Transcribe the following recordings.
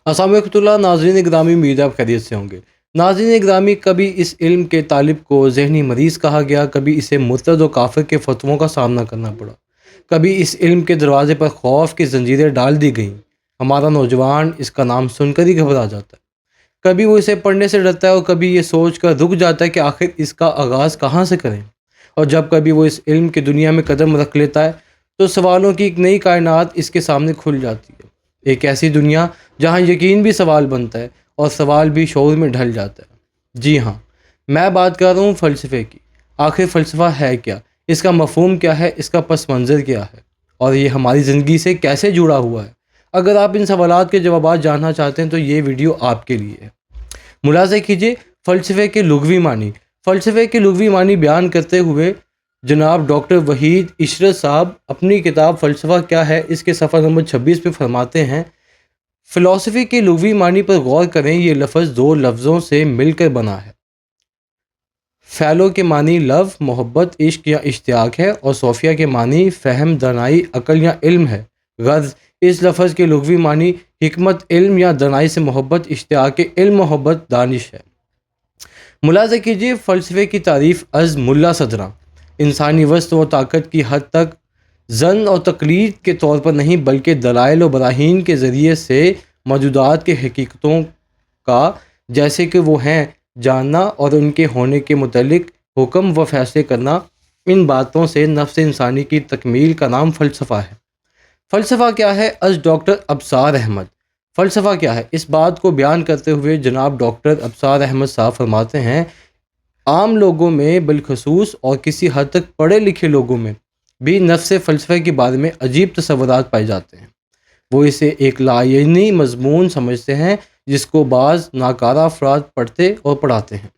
السلام علیکم ناظرین گرامی، امید آپ خیریت سے ہوں گے۔ ناظرین گرامی، کبھی اس علم کے طالب کو ذہنی مریض کہا گیا، کبھی اسے مرتد و کافر کے فتووں کا سامنا کرنا پڑا، کبھی اس علم کے دروازے پر خوف کی زنجیریں ڈال دی گئیں۔ ہمارا نوجوان اس کا نام سن کر ہی گھبرا جاتا ہے، کبھی وہ اسے پڑھنے سے ڈرتا ہے اور کبھی یہ سوچ کر رک جاتا ہے کہ آخر اس کا آغاز کہاں سے کریں۔ اور جب کبھی وہ اس علم کی دنیا میں قدم رکھ لیتا ہے تو سوالوں کی ایک نئی کائنات اس کے سامنے کھل جاتی ہے، ایک ایسی دنیا جہاں یقین بھی سوال بنتا ہے اور سوال بھی شعور میں ڈھل جاتا ہے۔ جی ہاں، میں بات کر رہا ہوں فلسفے کی۔ آخر فلسفہ ہے کیا؟ اس کا مفہوم کیا ہے؟ اس کا پس منظر کیا ہے؟ اور یہ ہماری زندگی سے کیسے جڑا ہوا ہے؟ اگر آپ ان سوالات کے جوابات جاننا چاہتے ہیں تو یہ ویڈیو آپ کے لیے ہے۔ ملاحظہ کیجیے فلسفے کے لغوی معنی۔ فلسفے کے لغوی معنی بیان کرتے ہوئے جناب ڈاکٹر وحید عشرت صاحب اپنی کتاب فلسفہ کیا ہے اس کے صفحہ نمبر 26 پہ فرماتے ہیں، فلسفی کے لغوی معنی پر غور کریں۔ یہ لفظ دو لفظوں سے مل کر بنا ہے۔ فیلو کے معنی لو، محبت، عشق یا اشتیاق ہے، اور صوفیہ کے معنی فہم، دانائی، عقل یا علم ہے۔ غرض اس لفظ کے لغوی معنی حکمت، علم یا دانائی سے محبت، اشتیاق علم، محبت، دانش ہے۔ ملاحظہ کیجیے فلسفے کی تعریف از ملا صدراں انسانی وسط و طاقت کی حد تک ظن اور تقلید کے طور پر نہیں بلکہ دلائل و براہین کے ذریعے سے موجودات کے حقیقتوں کا جیسے کہ وہ ہیں جاننا اور ان کے ہونے کے متعلق حکم و فیصلے کرنا، ان باتوں سے نفس انسانی کی تکمیل کا نام فلسفہ ہے۔ فلسفہ کیا ہے از ڈاکٹر ابصار احمد۔ فلسفہ کیا ہے اس بات کو بیان کرتے ہوئے جناب ڈاکٹر ابصار احمد صاحب فرماتے ہیں، عام لوگوں میں بالخصوص اور کسی حد تک پڑھے لکھے لوگوں میں بھی نفس فلسفے کے بارے میں عجیب تصورات پائے جاتے ہیں۔ وہ اسے ایک لایعنی مضمون سمجھتے ہیں جس کو بعض ناکارہ افراد پڑھتے اور پڑھاتے ہیں۔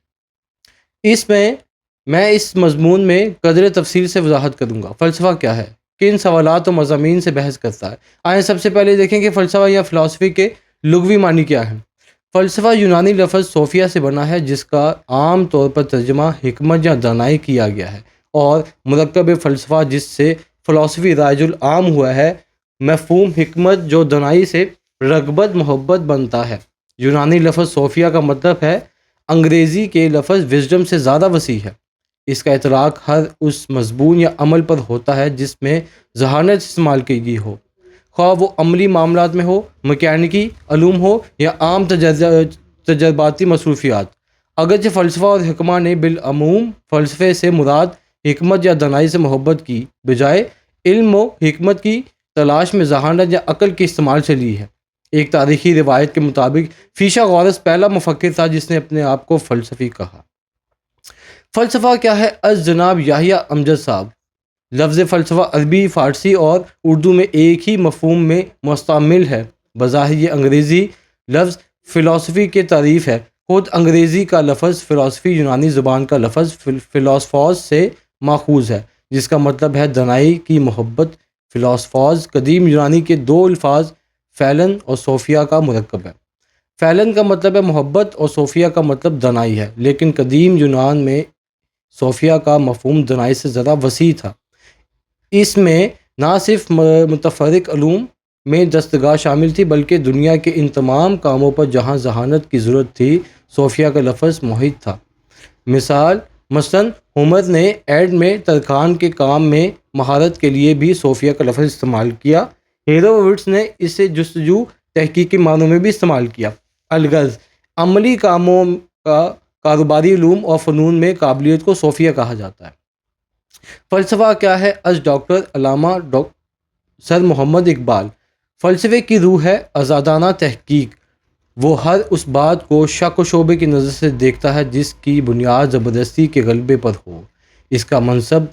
میں اس مضمون میں قدر تفصیل سے وضاحت کروں گا۔ فلسفہ کیا ہے، کن سوالات و مضامین سے بحث کرتا ہے۔ آئیں سب سے پہلے دیکھیں کہ فلسفہ یا فلسفی کے لغوی معنی کیا ہے۔ فلسفہ یونانی لفظ صوفیہ سے بنا ہے جس کا عام طور پر ترجمہ حکمت یا دانائی کیا گیا ہے، اور مرکب فلسفہ جس سے فلسفی رائج العام ہوا ہے، مفہوم حکمت جو دانائی سے رغبت، محبت بنتا ہے۔ یونانی لفظ صوفیہ کا مطلب ہے انگریزی کے لفظ وزڈم سے زیادہ وسیع ہے۔ اس کا اطلاق ہر اس مضمون یا عمل پر ہوتا ہے جس میں ذہانت استعمال کی گئی ہو، خواہ وہ عملی معاملات میں ہو، میکینکی علوم ہو یا عام تجرباتی مصروفیات۔ اگرچہ فلسفہ اور حکمہ نے بالعموم فلسفے سے مراد حکمت یا دانائی سے محبت کی بجائے علم و حکمت کی تلاش میں ذہانت یا عقل کے استعمال سے لی ہے۔ ایک تاریخی روایت کے مطابق فیثاغورس پہلا مفکر تھا جس نے اپنے آپ کو فلسفی کہا۔ فلسفہ کیا ہے از جناب یحییٰ امجد صاحب۔ لفظ فلسفہ عربی، فارسی اور اردو میں ایک ہی مفہوم میں مستعمل ہے۔ بظاہر یہ انگریزی لفظ فلسفی کی تعریف ہے۔ خود انگریزی کا لفظ فلسفی یونانی زبان کا لفظ فلسفوس سے ماخوذ ہے جس کا مطلب ہے دانائی کی محبت۔ فلسفوس قدیم یونانی کے دو الفاظ فیلن اور صوفیہ کا مرکب ہے۔ فیلن کا مطلب ہے محبت اور صوفیہ کا مطلب دانائی ہے، لیکن قدیم یونان میں صوفیہ کا مفہوم دانائی سے زیادہ وسیع تھا۔ اس میں نہ صرف متفرق علوم میں دستگاہ شامل تھی بلکہ دنیا کے ان تمام کاموں پر جہاں ذہانت کی ضرورت تھی صوفیہ کا لفظ محیط تھا۔ مثلاً ہومر نے ایڈ میں ترکان کے کام میں مہارت کے لیے بھی صوفیہ کا لفظ استعمال کیا۔ ہیروڈوٹس نے اسے جستجو، تحقیقی معنوں میں بھی استعمال کیا۔ الغرض عملی کاموں کا کاروباری علوم اور فنون میں قابلیت کو صوفیہ کہا جاتا ہے۔ فلسفہ کیا ہے از ڈاکٹر علامہ سر محمد اقبال۔ فلسفے کی روح ہے آزادانہ تحقیق۔ وہ ہر اس بات کو شک و شبہ کی نظر سے دیکھتا ہے جس کی بنیاد زبردستی کے غلبے پر ہو۔ اس کا منصب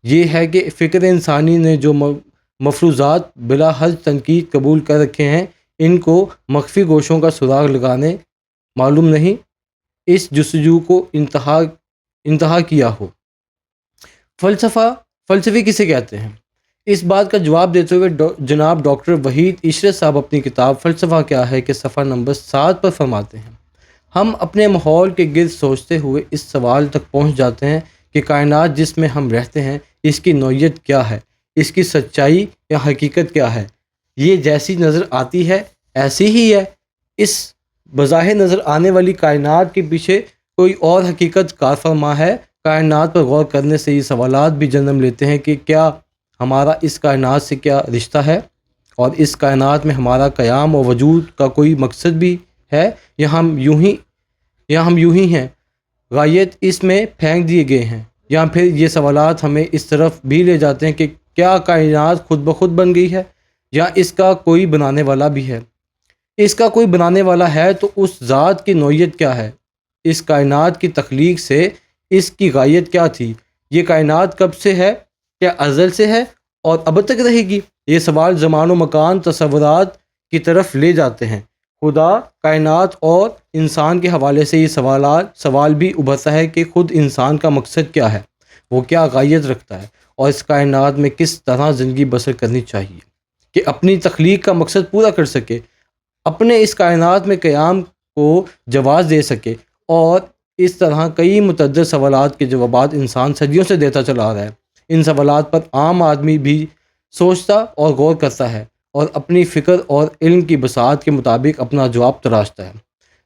یہ ہے کہ فکر انسانی نے جو مفروضات بلا حد تنقید قبول کر رکھے ہیں ان کو مخفی گوشوں کا سراغ لگانے معلوم نہیں، اس جستجو کو انتہا کیا ہو۔ فلسفی کسے کہتے ہیں؟ اس بات کا جواب دیتے ہوئے جناب ڈاکٹر وحید عشرت صاحب اپنی کتاب فلسفہ کیا ہے کے صفحہ نمبر 7 پر فرماتے ہیں، ہم اپنے ماحول کے گرد سوچتے ہوئے اس سوال تک پہنچ جاتے ہیں کہ کائنات جس میں ہم رہتے ہیں اس کی نوعیت کیا ہے، اس کی سچائی یا حقیقت کیا ہے۔ یہ جیسی نظر آتی ہے ایسی ہی ہے، اس بظاہر نظر آنے والی کائنات کے پیچھے کوئی اور حقیقت کار فرما ہے؟ کائنات پر غور کرنے سے یہ سوالات بھی جنم لیتے ہیں کہ کیا ہمارا اس کائنات سے کیا رشتہ ہے، اور اس کائنات میں ہمارا قیام اور وجود کا کوئی مقصد بھی ہے، یا ہم یوں ہی ہیں، غایت اس میں پھینک دیے گئے ہیں؟ یا پھر یہ سوالات ہمیں اس طرف بھی لے جاتے ہیں کہ کیا کائنات خود بخود بن گئی ہے، یا اس کا کوئی بنانے والا بھی ہے؟ اس کا کوئی بنانے والا ہے تو اس ذات کی نوعیت کیا ہے؟ اس کائنات کی تخلیق سے اس کی غایت کیا تھی؟ یہ کائنات کب سے ہے؟ کیا ازل سے ہے اور اب تک رہے گی؟ یہ سوال زمان و مکان تصورات کی طرف لے جاتے ہیں۔ خدا، کائنات اور انسان کے حوالے سے یہ سوال بھی ابھرتا ہے کہ خود انسان کا مقصد کیا ہے، وہ کیا غایت رکھتا ہے، اور اس کائنات میں کس طرح زندگی بسر کرنی چاہیے کہ اپنی تخلیق کا مقصد پورا کر سکے، اپنے اس کائنات میں قیام کو جواز دے سکے۔ اور اس طرح کئی متعدد سوالات کے جوابات انسان صدیوں سے دیتا چلا رہا ہے۔ ان سوالات پر عام آدمی بھی سوچتا اور غور کرتا ہے، اور اپنی فکر اور علم کی بساط کے مطابق اپنا جواب تراشتا ہے۔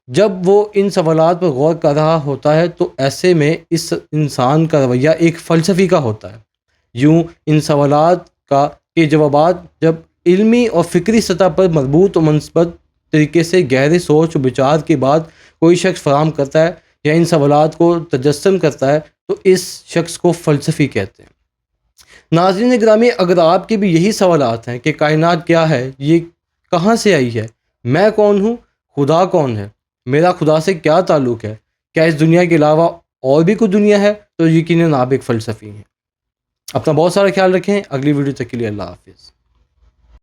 جب وہ ان سوالات پر غور کر رہا ہوتا ہے تو ایسے میں اس انسان کا رویہ ایک فلسفی کا ہوتا ہے۔ یوں ان سوالات کے جوابات جب علمی اور فکری سطح پر مربوط و منضبط طریقے سے گہرے سوچ و بچار کے بعد کوئی شخص فراہم کرتا ہے یا ان سوالات کو تجسم کرتا ہے تو اس شخص کو فلسفی کہتے ہیں۔ ناظرین گرامی، اگر آپ کے بھی یہی سوالات ہیں کہ کائنات کیا ہے، یہ کہاں سے آئی ہے، میں کون ہوں، خدا کون ہے، میرا خدا سے کیا تعلق ہے، کیا اس دنیا کے علاوہ اور بھی کوئی دنیا ہے، تو یقیناً آپ ایک فلسفی ہیں۔ اپنا بہت سارا خیال رکھیں۔ اگلی ویڈیو تک کے لیے اللہ حافظ۔